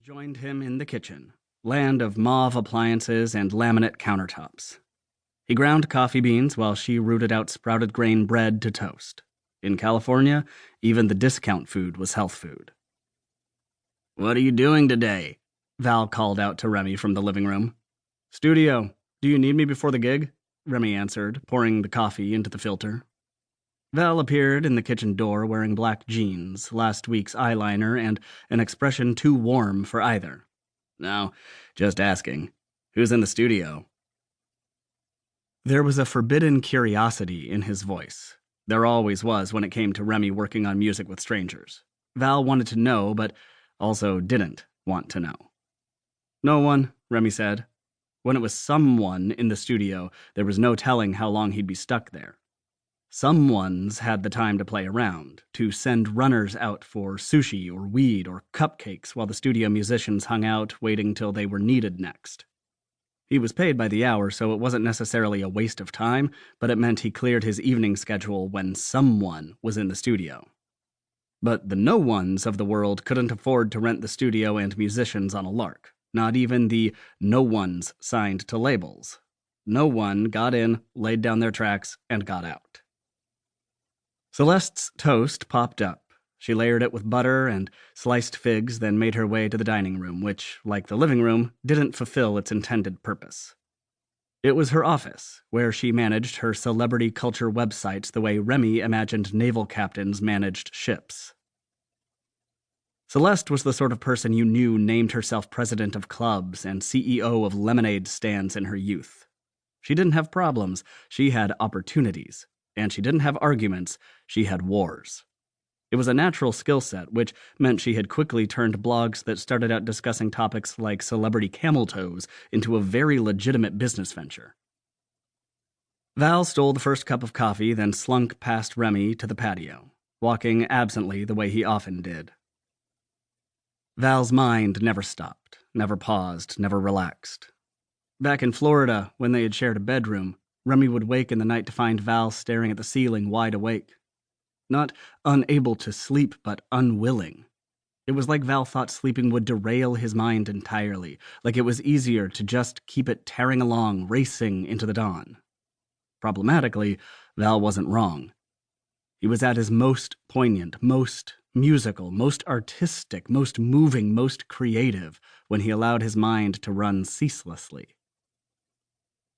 joined him in the kitchen, land of mauve appliances and laminate countertops. He ground coffee beans while she rooted out sprouted grain bread to toast. In California, even the discount food was health food. "What are you doing today?" Val called out to Remy from the living room. "Studio. Do you need me before the gig?" Remy answered, pouring the coffee into the filter. Val appeared in the kitchen door wearing black jeans, last week's eyeliner, and an expression too warm for either. "No, just asking. Who's in the studio?" There was a forbidden curiosity in his voice. There always was when it came to Remy working on music with strangers. Val wanted to know, but also didn't want to know. "No one," Remy said. When it was someone in the studio, there was no telling how long he'd be stuck there. Someones had the time to play around, to send runners out for sushi or weed or cupcakes while the studio musicians hung out waiting till they were needed next. He was paid by the hour, so it wasn't necessarily a waste of time, but it meant he cleared his evening schedule when someone was in the studio. But the no-ones of the world couldn't afford to rent the studio and musicians on a lark, not even the no-ones signed to labels. No one got in, laid down their tracks, and got out. Celeste's toast popped up. She layered it with butter and sliced figs, then made her way to the dining room, which, like the living room, didn't fulfill its intended purpose. It was her office, where she managed her celebrity culture websites the way Remy imagined naval captains managed ships. Celeste was the sort of person you knew named herself president of clubs and CEO of lemonade stands in her youth. She didn't have problems, she had opportunities. And she didn't have arguments, she had wars. It was a natural skill set, which meant she had quickly turned blogs that started out discussing topics like celebrity camel toes into a very legitimate business venture. Val stole the first cup of coffee, then slunk past Remy to the patio, walking absently the way he often did. Val's mind never stopped, never paused, never relaxed. Back in Florida, when they had shared a bedroom, Remy would wake in the night to find Val staring at the ceiling wide awake. Not unable to sleep, but unwilling. It was like Val thought sleeping would derail his mind entirely, like it was easier to just keep it tearing along, racing into the dawn. Problematically, Val wasn't wrong. He was at his most poignant, most musical, most artistic, most moving, most creative when he allowed his mind to run ceaselessly.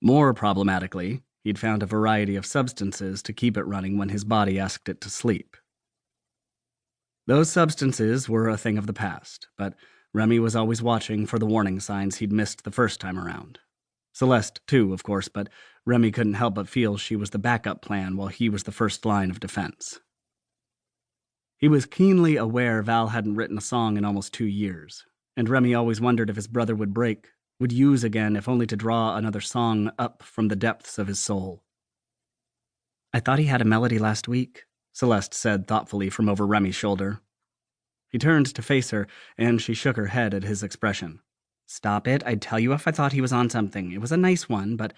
More problematically, he'd found a variety of substances to keep it running when his body asked it to sleep. Those substances were a thing of the past, but Remy was always watching for the warning signs he'd missed the first time around. Celeste, too, of course, but Remy couldn't help but feel she was the backup plan while he was the first line of defense. He was keenly aware Val hadn't written a song in almost 2 years, and Remy always wondered if his brother would break, would use again if only to draw another song up from the depths of his soul. "I thought he had a melody last week," Celeste said thoughtfully from over Remy's shoulder. He turned to face her, and she shook her head at his expression. "Stop it, I'd tell you if I thought he was on something. It was a nice one, but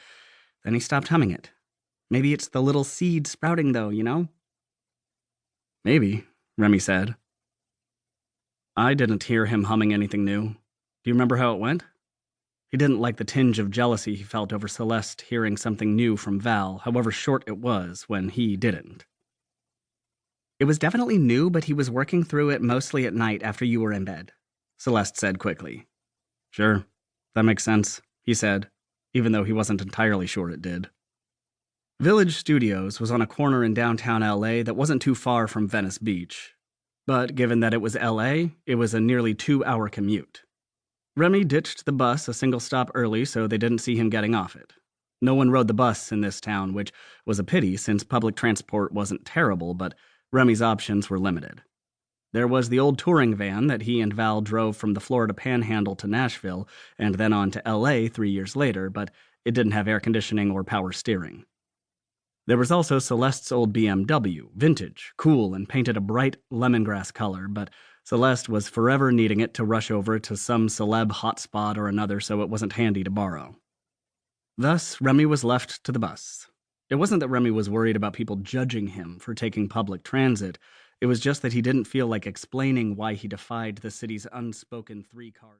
then he stopped humming it. Maybe it's the little seed sprouting, though, you know?" "Maybe," Remy said. "I didn't hear him humming anything new. Do you remember how it went?" He didn't like the tinge of jealousy he felt over Celeste hearing something new from Val, however short it was, when he didn't. "It was definitely new, but he was working through it mostly at night after you were in bed," Celeste said quickly. "Sure, that makes sense," he said, even though he wasn't entirely sure it did. Village Studios was on a corner in downtown LA that wasn't too far from Venice Beach. But given that it was LA, it was a nearly 2-hour commute. Remy ditched the bus a single stop early so they didn't see him getting off it. No one rode the bus in this town, which was a pity since public transport wasn't terrible, but Remy's options were limited. There was the old touring van that he and Val drove from the Florida Panhandle to Nashville and then on to LA 3 years later, but it didn't have air conditioning or power steering. There was also Celeste's old BMW, vintage, cool, and painted a bright lemongrass color, but Celeste was forever needing it to rush over to some celeb hotspot or another, so it wasn't handy to borrow. Thus, Remy was left to the bus. It wasn't that Remy was worried about people judging him for taking public transit. It was just that he didn't feel like explaining why he defied the city's unspoken 3-car...